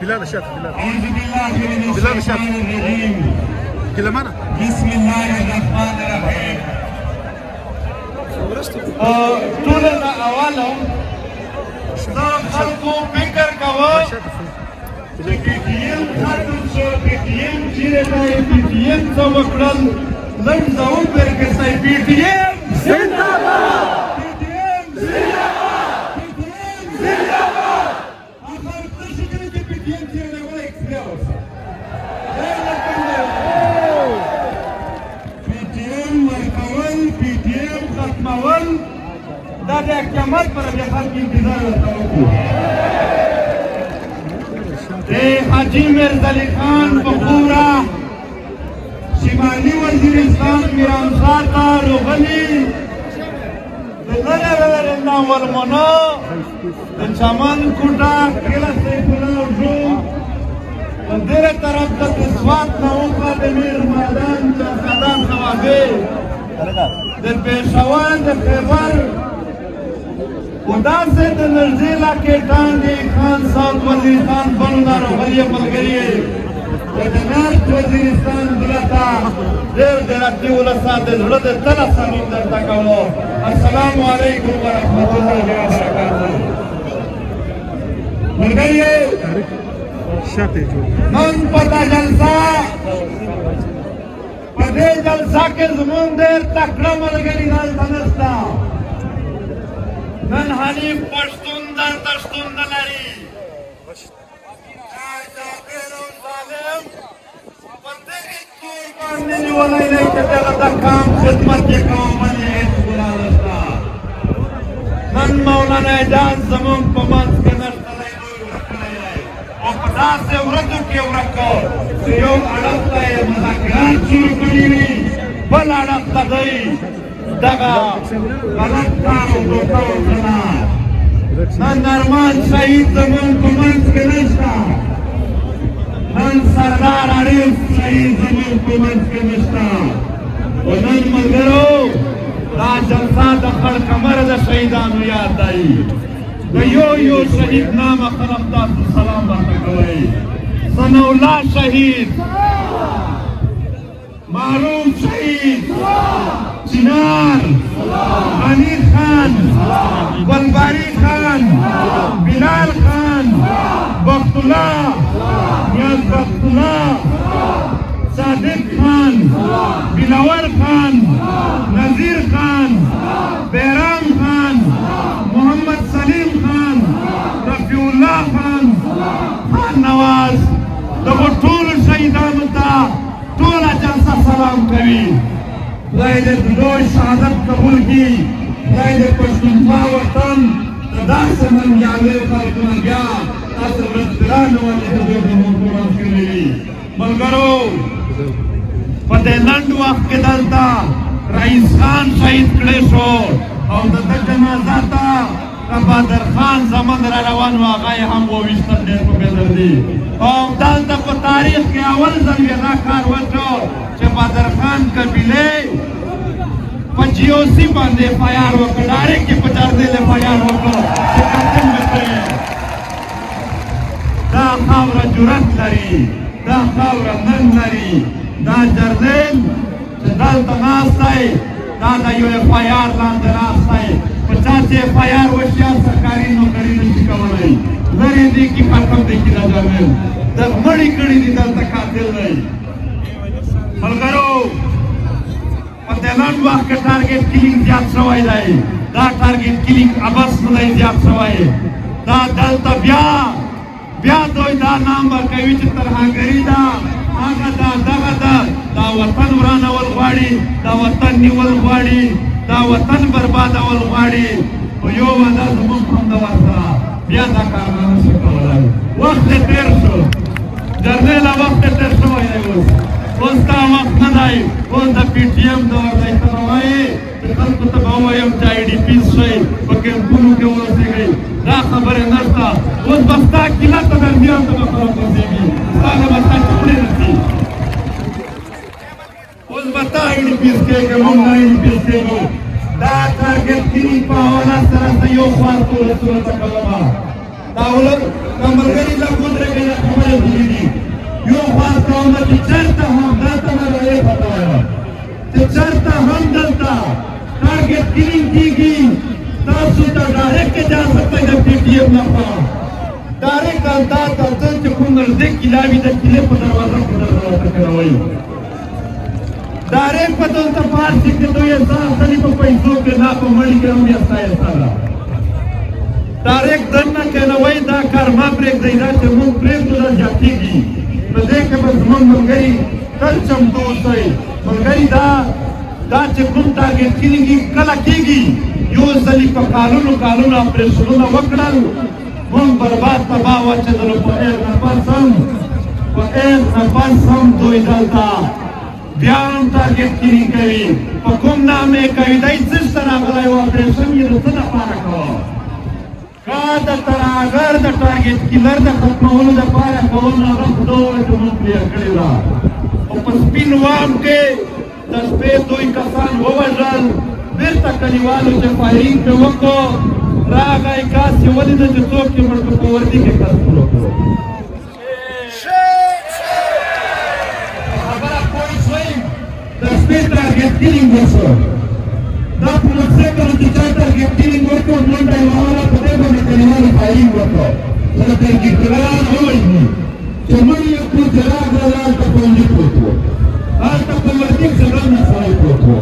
بلال الشاف بلال الشاف كلام انا بسم الله الرحمن الرحيم طول اولهم خلقو فکر کوو PTM خاتم شو PTM چیرې دی PTM څه وکړل لږ ځواب ورکړئ PTM زنده‌باد PTM زنده‌باد PTM زنده‌باد آخر څه کوي چې PTM چیرې ولا ایکسپیریانس PTM ورکول PTM ختمول دا د قیامت پر د خلک انتظار ورته وکړو حاجی مرزا علی خان بخورا شمالی وزیرستان میرانسار تا روغلی دلرنا والمنا چمن کوټا کله سیفلا جو دغه طرف ته سوات نوخه د میر میدان چرخدان خوابه د پېښور د خیبر وداسه د نرجیلا کې ټانګي خان صاحب وزیر خان بلدار غریه ملګری د نارت وزیرستان دلته ډېر درته ولسا د زړه د تل سلام درته کوم السلام علیکم ورحمت الله وبرکاته ملګری شاته جو نن پتا جلسه په دې جلسه کې زمونږ ډېر تکړه ملګری دلته نشته نن حنیف پښتون درته شتون نه لري کافر او ظالم پر دغه کور باندې نیولی دی چې دغه د کام خدمت یې کوم باندې هېڅ ګناه نشته نن مولانا جان زمونږ په منځ کې نشته دی دوی ورک کړی دی او په داسې ورځو کې ورک کړ چې یو اړخ ته یې مذاکرات شروع کړي وي بل اړخ ته دی دغه غلط کار او دوکه وکړه نن ارمان شهید زموږ په منځ کې نشته نن سردار عارف شهید زموږ په منځ کې نشته او نن ملګرو دا جلسه د خړ کمر د شهیدانو یاد دی د یو شهید نامه خلق تاسو سلام ورته کوئ ثناءالله شهید معروف شهید چنار امیر خان گلباری خان بلال خان بخت الله نیاز بخت الله صادق خان بلاور خان نذیر خان بیرام خان محمد سلیم خان رفیع الله خان خان نواز دغه ټول شهیدانو ته ټوله جلسه سلام کوي خدای دې دوی شهادت قبول کړي خدای دې پښتونخوا وطن د داسې ننګیالي خلکونه بیا تاسو ورځګرانو باندې د دوی په منځ کې وي ملګرو په دې لنډ وخت کې دلته رئیس خان شهید کړی شو او د ده جنازه ته بهادر خان زمن را روان و هغه یې هم وویشتل ډېر په بېدردي او دلته په تاریخ کې اول ځل یې دا کار وشو چې بهادر خان قبیلې په جی او سی باندې اف آی آر وکړ ډایرکټ یې په چارځیل اف آی آر وکړ چې کمپین وکړي دا خاوره جرأت لري دا خاوره ننګ لري دا چارځیل چې دلته ناست دی دا د یو اف آی آر لاندې ناست دی په چا چې اف آی آر وشي سرکاري نوکري نشي کولی لرې دی کې ختم دی کې دا چارځیل د مړی کړي دي دلته قاتل دی ملګرو په دې لنډ وخت کې ټارګېټ کلینګ زیات شوی دی دا ټارګېټ کلینګ ابس نه دی زیات شوی دا دلته بیا دوی دا نام ورکوي چې ترهګري ده هغه دغه دا وطن ورانول غواړي، دا وطن نیول غواړي، دا وطن بربادول غواړي. خو یو وعده زموږ خوندور سره بیا دا کار نه شي کولی. وخت یې تېر شو، جرنیله وخت یې تېر شوی دی. اوس دا وخت نه دی، اوس د پي ټي ایم دور دی. ته به وایې چې خلکو ته به ووایم چې آی ډي پیز شئ، په کیمپونو کې واوسېږئ. دا خبرې نشته. اوس به ستا کیله ته درمیان ته به خلک اوسېږي، ستا نه به ستا چپړې رسي. اوس به ته آی ډي پیز کېږې، موږ نه آی ډي پیز کېږو. دا ټارګېټ کینګ په حواله سره زه یو خوا صورتونه ته کومه. دا ولر دا ملګري لږ ودرېږئ، دا خبرې ضروري دي. یو خوا کومه چې چېرته هم دلته نه راویې پته وایم چې چېرته هم دلته ټارګېټ کینګ کېږي، تاسو ته ډایرکټ اجازت دی د پي ټي ایم لخوا. ډایرکټ دا ته چې کوم نږدې کیله وي د کیلې په دروازه کې درته ورتکروئ. ډایرکټ په دلته پارسي کې دوی ځان سړي په پیسو کې نه په مړي کې هم یستا یستا ده. ډایرکټ دننه کېنوئ، دا کار مه پرېږدئ. دا چې موږ پرېږدو دا زیاتېږي. په دې کې به زموږ ملګري تل چمتو اوسئ. ملګري دا چې کوم ټارګېټ کېږي کله کېږي، یو ځلې په کالونو اپرېشنونه وکړل، موږ برباد تباه واچېدلو. په ایغ نفس هم دوی دلته بیا هم ټارګېټ کېږي کوي. په کوم نام یې کوي؟ دی څه ته راغلی و؟ اپرېشن یې د څه دپاره کوه؟ که د ترهګر د ټارګېټ کیلر د ختمولو دپاره کول، نو هغه خو ده وویل چې موږ کلیر کړې ده. خو په سپین وام کې د شپې دوی کسان ووژل. بېرته کلیوالو چې فایرینګ پرې وکړو، راغی کاس یې ولیده چې څوک یې مړ کړو، په وردي کې کس پوره کړو. خبره پوه شوئ؟ د شپې ټارګېټ کیلینګ وشو. دا په نقشه کړو چې چا ټارګېټ کیلینګ وکړو، منډه یې واوله، په دې باندې کلیوالو فایرینګ وکړو. چې د ټارګېټ کیلران ووژني، چې مړ یې کړو، چې راغله هلته پونجي پروت و، هلته په وردي کښې دننه سړی پروت و.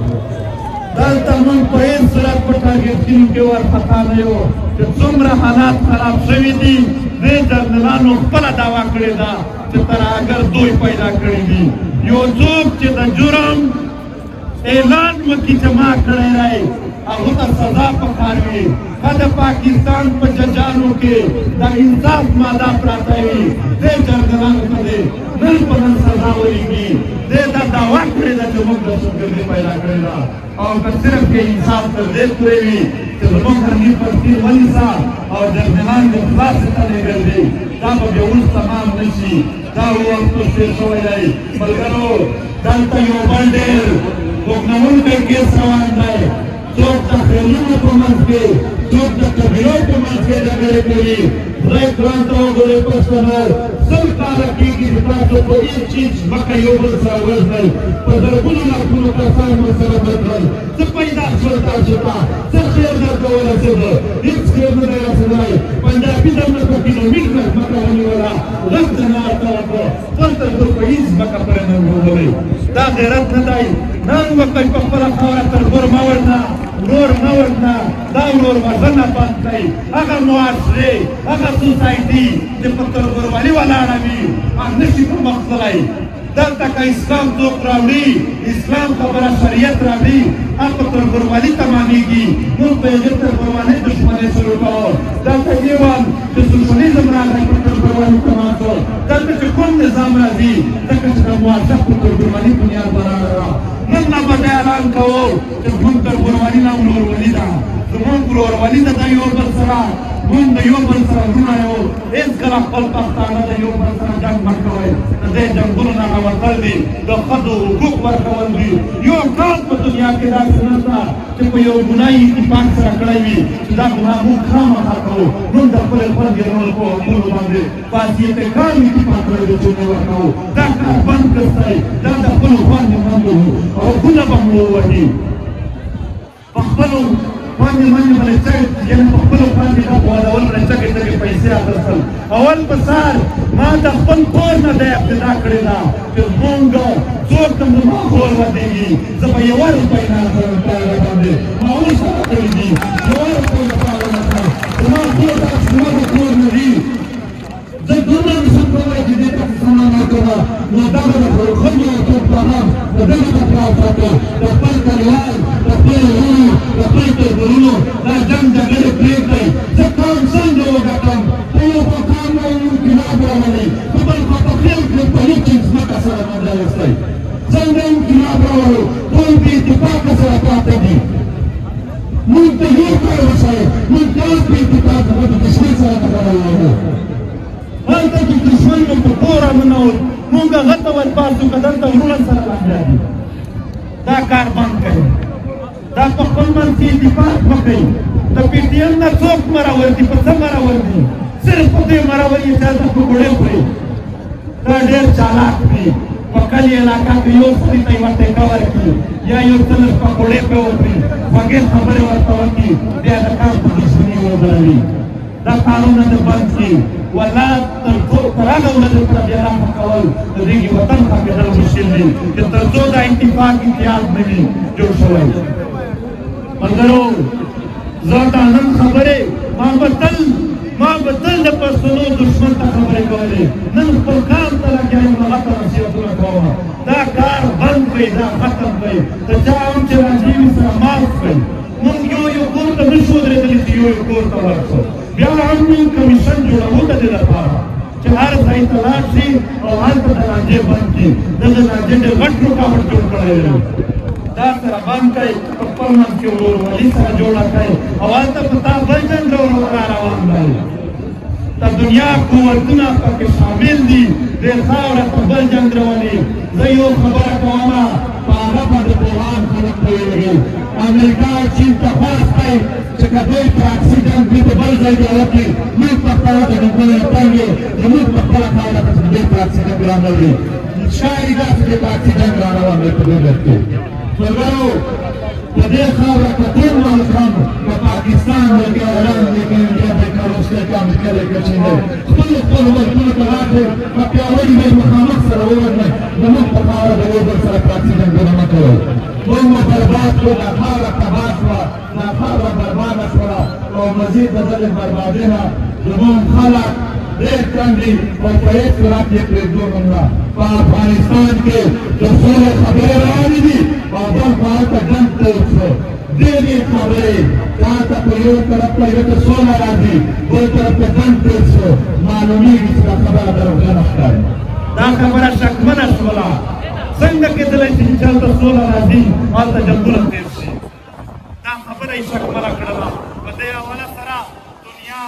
دلته موږ په هېڅ صورت په ټارګېټ کیلینګ کې ورخطا نه یو چې څومره حالات خراب شوي دي. دې جرنیلانو خپله دعوا کړې ده چې ترهګر دوی پیدا کړي دي. یو څوک چې د جرم اعلان وکړي چې ما کړی دی، هغه ته سزا پکار وي. که د پاکستان په ججانو کې د انصاف ماده پراته وي، دې جرنیلانو ته دې نن په نن سزا ولېږي. دې دا دعوا کړې ده چې موږ دهشتګردي پیدا کړې ده. او که صرف کې انصاف تر دې پورې وي چې زموږ هرني پرتې ونیسه او جرنیلان دې خلاصې ته لېږدي، دا به بیا اوس تمام نه شي. دا وخت اوس تېر شوی دی. ملګرو، دلته یو بل ډېر خوږنونکی کیس روان دی. څوک د خیلونو په منځ کې، څوک د قبیلو په منځ کې جګړې کوي. خدای قرآن ته وګورئ، پښتنو 100 کاله کېږي چې تاسو په هېڅ چیز ځمکه یو بل سره وژنئ. په زرګونو لکونو کسان ورسره مړ کړل. څه پیدا شول تاسو ته؟ څه خیر درته ورسېده؟ هېڅ خیر نه دی رسېدلی. پنجابي درنه په کیلومیټره ځمکه ونیوله، غږ درنه ورته وکړو، خپل ترڅو په هېڅ ځمکه پورې نه ورغلی. دا غیرت نه دی. نن وکئ په خپله خاوره تربور مه ورنه، ورور مه ورنه. دا ورور وژنه بند کړئ. هغه معاشرې، هغه سوسایټي چې په تربوروالي ولاړه وي، هغه نشي پرمخ تللی. دلته که اسلام څوک راوړي، اسلام خبره شریعت راوړي، هغه تربوروالي تمامېږي. موږ په هغې تربوروالۍ دښمنۍ شروع کوو. دلته دې وم چې سوشلیزم راغی، په تربوروالي تمام شو. دلته چې کوم نظام راځي، ځکه چې د موافق په تربوروالي بنیاد ولاړه ده. نن نه به بیا اعلان کوو چې زموږ تربوروالي نه ورورولي ده، زموږ ورورولي ده د یو بل سره. موږ د یو بل سره وروڼه یو. هېڅکله خپل پښتانه د یو بل سره جنګ مه کوئ. د دې جنګونو نه راوتل دي، د ښځو حقوق ورکول دي. یو کال په دنیا کې داسې نشته چې په یو ګناه اتفاق سره کړی وي چې دا ګناه موږ خامخا کوو. موږ د خپلې خویندې وروڼو په حقونو باندې په اسیته کال اتفاق کړی دی چې نه ورکوو. دا کار بند کړئ. دا د خپلو خویندو باندې حقونه به مو ووهي. په خپلو باندې باندې چغې، یعنې په خپلو باندې دا غوالول باندې چغې پیسې اخیستل. اول په سر ما د خپل کور نه دا ابتدا کړې ده چې زمونږ څوک ته زما کور ودرېږي، زه به یوه روپۍ نه اخلم پاغه باندې. ما اوس هغه کړي دي، یوه روپۍ به پاغه نه اخلم. زما کور داسې زما د کور نه دي. زه دومره نشم کولی چې دې ته سامان ورکړمه، نو دغه جنگ جګړې پرېږدئ زه قوم څنګه وګټم په یو خوا قوم انقلاب راولئ په بل خوا په خیل کې په هېڅ ځمکه سره نه راوستئ څنګه انقلاب راولو ټول بې اتفاقه سره پاته دي موږ ته یو کار وښایئ موږ ټول بې اتفاقه به د دښمن سره خبره وایو هلته چې دښمن مو په کور راننوت موږ هغه ته ورپاڅو که دلته وروڼه سره لانجه دي دا کار بند کړئ دا په خپل منځ کې اتفاق وکړئ د پي ټي ایم نه څوک مرور دي په څه مرور دي صرف په دې مرور یې چې هلته پکوړې خوري دا ډېر چالاک دي په کلي علاقه کې یو سړي ته یوه ټېکه ورکړي یا یو څه لږ پکوړې پرې وکړي خوږې خبرې ورته وکړي بیا د کار په دښمني وبلوي دا کارونه دې بند کړي والله تر هغه ورځې پورې بیا رحم کول د دې وطن حقیقت مشکل دي چې تر څو دا اتفاق امتیاز نه وي جوړ شوی ملګرو زه دا نن خبرې ما به تل د پښتنو دښمن ته خبرې کولې نن خپل کام ته لګیا یم هغه ته نصیحتونه کوم دا کار بند کړئ دا ختم کړئ د چا هم چې راځي وي سره معاف کړئ موږ یو کور ته نه شو درېدلي چې یو کور ته ورشو بیا هم موږ کمیشن جوړوو د دې لپاره چې هر ځای ته لاړ شي او هلته د لانجې بند کړي دغه لانجې ډېر غټ رکاوټ جوړ کړی دی دا سره بند کړئ په خپل منځ کې ورورولي سره جوړه کړئ او هلته په تا بل جنګ ډول روان دی د دنیا قوتونه پکې شامل دي دې خاوره په بل جنګ رواني زه یو خبره کوم په هغه باندې پوهان خلک پوهېږي امریکا چین ته فرض کړئ چې که دوی په اکسیډنټ دوی په بل ځای کې وکړي موږ په خپله د ډنګونو تنګ یو زموږ په خپله خاوره کې چې دوی په اکسیډنټ رانوړي شاید داسې دی په اکسیډنټ راروان دی په دې ورځ کې ملګرو په دې خاوره که ټول ملکان که پاکستان دی که ایران دی که انډیا دی که روس دی که امریکا دی که چین دی خپلو ملکونو ته راشئ که پیاوړي به مخامخ سره ووژنئ زموږ په خاوره د یو بل سره په اکسیډنټونه مه کوئ موږ مو برباد کړو دا خاوره تباه شوه دا خاوره برباده شوه او مزید د دغې بربادۍ نه زموږ خلک ډېر تنګ دي او په هېڅ صورت یې پرېږدو موږ نه په افغانستان کې د سولې خبرې روانې دي او بل خوا هلته جنګ پیل شو ډېرې خبرې چې هلته په یو طرف ته یو ته سوله راځي بل طرف ته جنګ پیل شو معلومېږي چې دا خبره دروغجنه ښکاري دا خبره شکمنه شوله څنګه کېدلی شي چې هلته سوله راځي هلته جنګونه تېر شي دا خبره یې شکمنه کړله په دې حواله سره دنیا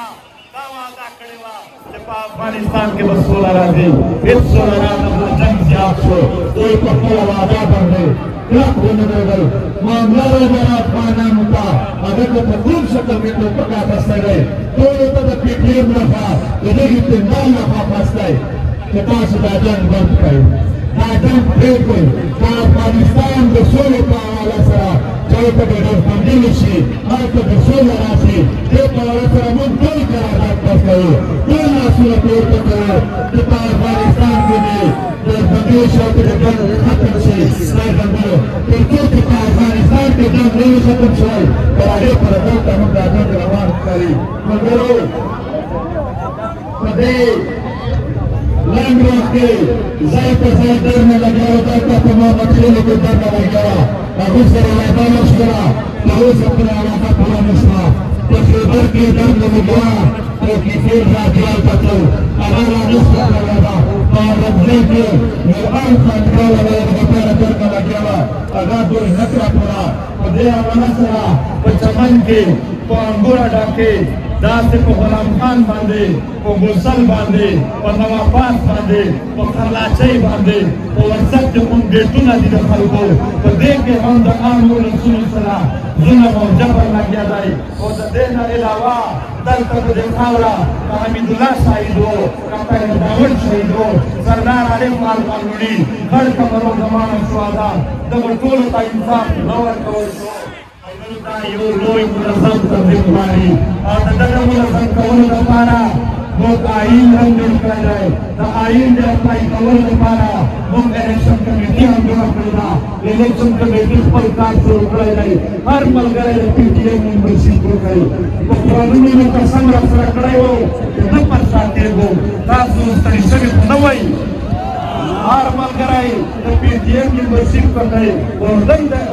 دا وعده کړې وه چې په افغانستان کې به سوله راځي هېڅ سوله راغله جنګ زیات شو دوی په خپله وعده باندې کلک ونډېدل معامله راغله افغانانو ته هغه ته په کوم شکل کې ټوپک اخیستی دی ټولو ته د پي ټي ایم لخوا د دغې ټنډال لخوا اخیستی چې تاسو دا جنګ بند کړئ دا جنګ پرېږدئ د افغانستان د سولې په حواله سره چې هلته به ډېر خوندي وشي هلته به سوله راشي دې په حواله سره موږ ټول قرارداد پاس کوو ټول لاسونه پورته کوو چې په افغانستان کې دې د بندي شوقي د جنګ ختم شي دا جنګونه تر څو چې په افغانستان کې جنګ نه وي ختم شوی تر هغې پورې دلته موږ دا جنګ روان ښکاري ملګرو په دې لنډ وخت کې ځای په ځای درنه لګیا وه دلته په ما مټرونو کې درنه لګیا وه هغوی سره وعده نه شوله تر اوسه پورې علاقه پوره نه شوه په خیبر کې درنه لګیا او کیفیر راجیال ته تلو هغه رانسته کړې ده په رمزۍ کې یو عام خانقاه وه د لپاره درنه لګیا وه هغه دوی نه کړه پوره په دې حواله سره په چمن کې په انګوره ډاکې داسې په غلام خان باندې په ګلسل باندې په نواباد باندې په خرلاچۍ باندې په ورسک کې کوم ګېټونه دي د خلکو په دې کې هم د عام ولسونو سره ظلم او جبر لګیا دی او د دې نه علاوه دلته په دې خاوره که حمیدالله شهید و که طاهر داود شهید و سردار عارف مالوی خړ کمرو زمانه شهدا دغه ټولو ته انصاف نه ورکول شو دا یو لوی منظم تنظیم غواړي او د دغه منظم کولو لپاره موږ آئین هم جوړ کړی دی د آئین د اپلای کولو لپاره موږ الیکشن کمیټي هم جوړه کړې ده الیکشن کمیټي خپل کار شروع کړی دی هر ملګری د پي ټي ایم ممبرشپ وکړي په قانونو مو قسم راسره کړی و چې نه پر شا کېږو تاسو ستړي شوي خو نه وئ هر ملګری د پی ټي ایم ممبرشپ کوي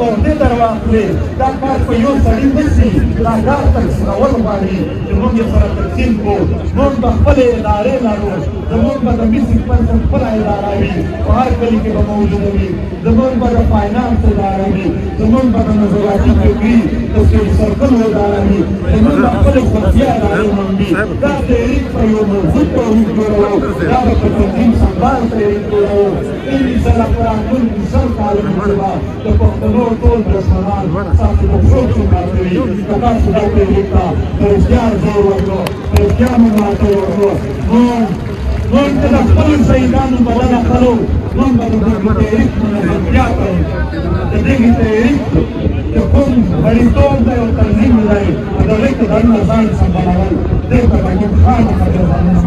عہدې در واخلې دا کار په یو سړي نه شي دا کار تقسیمول غواړي چې موږ یې سره تقسیم کړو موږ به خپلې ادارې لرو زموږ به د میوزیک پرسن خپله اداره وي په هر کلي کې به موجوده وي زموږ به د فاینانس اداره وي زموږ به د نظارتي فکري د سټیټ سرکل اداره وي زموږ به خپلې خفیه ادارې هم وي دا تحریک په یو موضوع توحید جوړوو دا به په تنظیم سنبال تحریک جوړوو انشاءالله په راتلونکي 100 کالو کې به د پښتنو ټول دشمنان ستاسو په پښو کې ماتوي که تاسو دا تحریک ته په رښتیا زور ورکړو په رښتیا مو ملاتړ وکړو موږ ته د خپلو شهیدانو بلنه کړو موږ به د دغې تحریک منظمتیا کوو د دغې تحریک چې کوم غړیتوب دی او تنظیم دی د هغې ته ځانونه ځان سمبالول دې ته به موږ خامخا ځانونه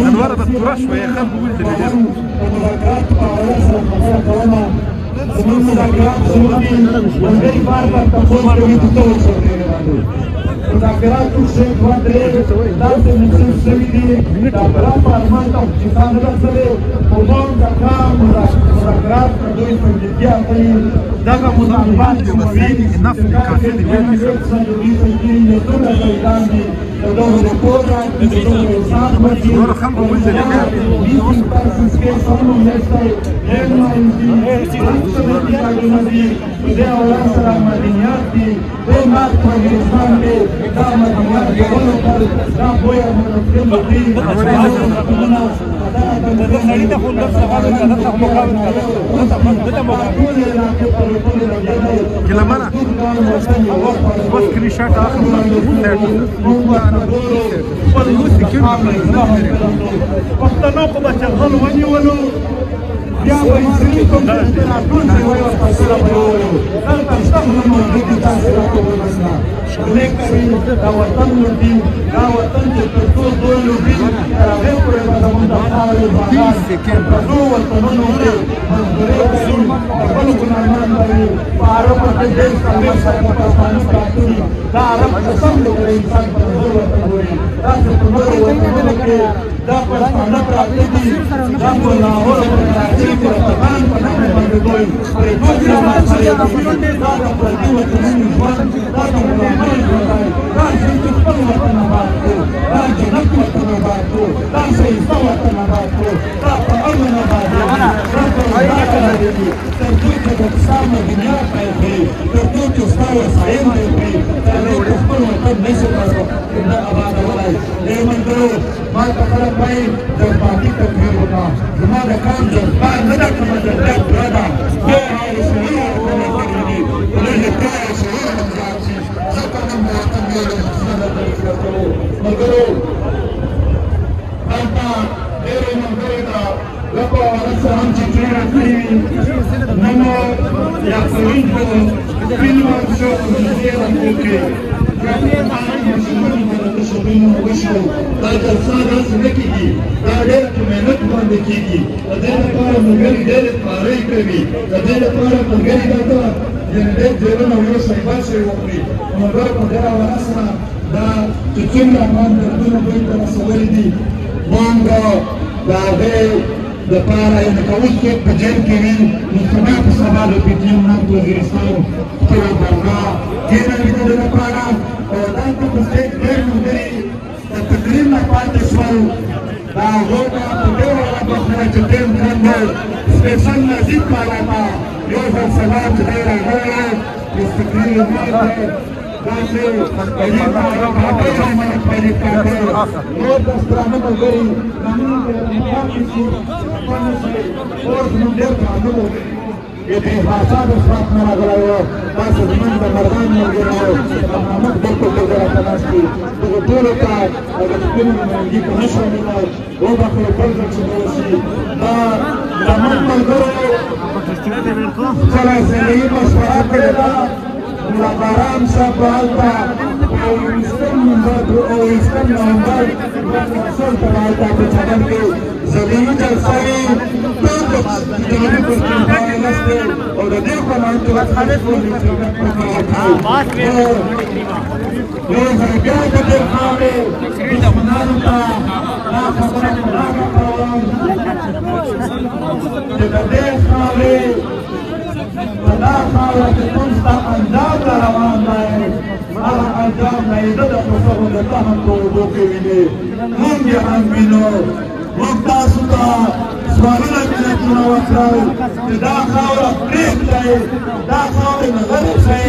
انواره د تراش شويه خلکو ولیدلې ډېر زموږ مذاکرات شروع دي ملګري بار بار تپوس کوي چې څه وشول مذاکرات څه دوه درې داسې منسوب شوي دي د افغان پارلمان ته چې ځان رسوي خو موږ د کار مذاکرات په دوی سنجیدګي کوي دغه مطالبات چې موږ نفت کافي دي نور خلکو ولیدلې Kilamana, bos screen shot akhir پښتنو په بچغل ونیولو بیا به اسرائیل کوم چې راټول شي وایي ورته سره به ووایو دلته شته هم موجود دي تاسې راته ووایئ خولې کوي دا وطن لوټي دا وطن چې تر څو دوی لوټي تر هغې پورې به زموږ د خاورې بازار پردو وطنونو کې مزدورۍ کوي د خپلو ګناهمان لري په عرب کې ډېر څلوېښت سره د پښتانه پراته دي دا عرب قسم دی که انسان په نظر ورته ګوري داسې په نورو وطنونو کې دا پښتانه پراته دي دا په لاهور او کراچۍ کې د افغان په نامه باندې دوی پرې دوی جماعت سره دا د پردي وطنونو ژوند دا د غلامۍ ژوند دی دا چې خپل وطن آباد کړو دا جنت وطن آباد کړو دا ښایسته وطن آباد کړو دا په امن آباد دی دا په رضا کړی تر څو چې د اسلام دنیا پیل کړي تر څو چې ستا وسایل پیل کړي دا د خپل وطن نشي دا آبادولی ای ملګرو ما ته خلک وایي جذباتي تقریر وکړه زما د کار جذبات نه ده کومه جذبه پوره ده زه هغه شعور ورکړی کړي دي ولې کار شعور هم زیات شي ځکه نن د وطن ډېره مسله ده ملګرو هلته ډېرو ملګرو ته لکه ورسره هم چې ډېره کړې وي نن یا کوونکو فلم شو ډېر راټول کړي دا جلسه داسې نه کېږي دا ډېر په محنت باندې کېږي د دې لپاره ملګري ډېرې تیارۍ کوي د دې لپاره ملګري دلته یعنې ډېر ډېرونه یو شی بل شی وکړي ملګرو په ډېره ونه سره دا چې څومره افغان دردونه دوی ته رسولي دي موږ د هغې دپاره یعنې که اوس څوک په جیل کې وي نو سبا په سبا د پي ټي ایم نقد وزیرستان خپله درګاه کېنوي د دې لپاره او دلته په سټیج ډېر ملګري د تقریر نه پاتې شول د هغو ته په ډېره بخښنه چې ډېر درنه سپېشل نظیب والا ته یو ځل سلام چې دی راغلی یو تقریر یې مات دی داسې پهلي کاکړ پهلي کاکړ نور دسترانه ملګري زمونږ مقام شي خپل شي اور زمونږ ډېر درانه ملګري یې بادشاه د سوات نه راغلی و تاسو زمونږ د مردان ملګري و محمد بالکل دلته راته ناست دي دغو ټولو ته او د خپلو نمایندګي په نه شاملول وبخښئ بل ځل چې به وشي دا زمونږ ملګرو کله زندګي مشوره کړې ده ملا باران صاحب به هلته اوویشتم نومبر 2018 ته به هلته په چمن کې زمینی جلسه ټول د ادارې پر ټینګاري نشته او د دې په اړه ټول خلک یو ځای بیا د دې خاورې دښمنانو ته دا خبره وړاندې کوم چې د دې خاورې په دا خاوره کې کوم ستا انجام ته روان دی هغه انجام نه یې ده د خوښو د ته هم په اوبو کې وینې موږ یې هم وینو موږ تاسو ته سوالونه ملتونه وکړل چې دا خاوره پرېږدئ دا خاورې نه لرې شئ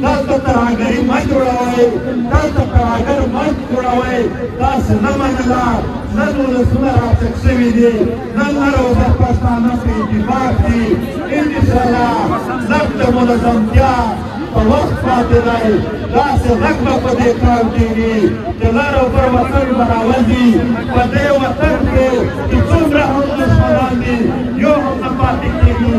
دلته ترهګري مه جوړوئ دلته ترهګر مه جوړوئ تاسې نه منله نن ولسونه راچک شوي دي نن هر وخت پښتانه په اتفاق دي انشاءالله ضبط د منظمتیا په وخت پاتې دی داسې غږ به په دې کار کېږي چې لر او بر وطن به راوځي په دې وطن کې چې څومره هم دښمنان دي یو هم نه پاتې کېږي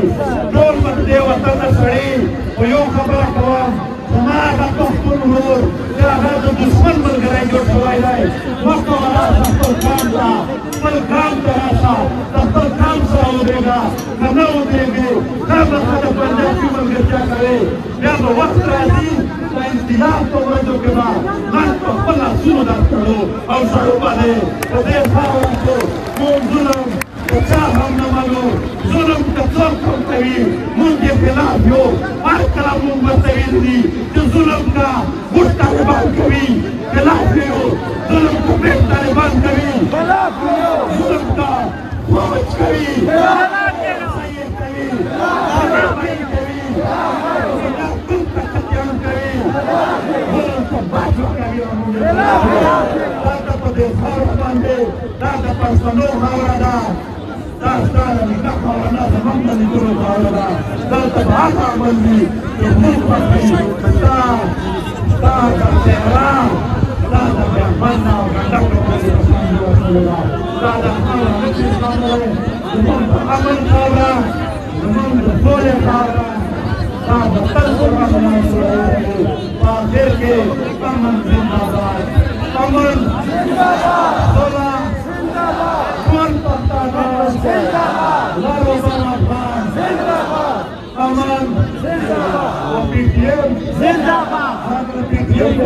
ټول به د دې وطن نه سړي خو یو خبره کوم زما هغه پښتون ورور چې هغه د دښمن ملګری جوړ شوی دی مخته ولاړ خپل قام ته خپل قام ته راشه د خپل قام سره ودرېږه که نه ودرېږې دا به ته د پنجابي ملګرتیا کوې بیا به وخت راځي د انقلاب په ورځو کې به موږ په خپل لاسونو درد کړو او سړو باندې په دې خاوره کې موږ ظلم د چا هم نه منو ظلم که څوک هم کوي موږ یې خلاف یو هر کله موږ ورته ویلي دي چې ظلم که موږ طالبان کوي خلاف یو ظلم که موږ طالبان کوي ظلم که فوج کوي سید کوي طالبان کوي کوم تقدیان کوي ظلم که باطل کوي دا په دې خاوره باندې دا د پښتنو خاوره ده دا ستا د نکاح خاوره نه زموږ د نیکونو خاوره ده دلته به هغه عمل وي چې موږ خوښوي ستا د چهره ستا د بیابان او ګنډک د محمد رسول الله ستا د خاوره نقش اسلام دی زموږ د امن خاوره زموږ د سولې خاوره ستا د تل قرآن په آخر کې امن زنده باد امن سوله ژوند پښتانه لر او بر افغان امن او پي ټي ایم زنده باد پي ټي ایم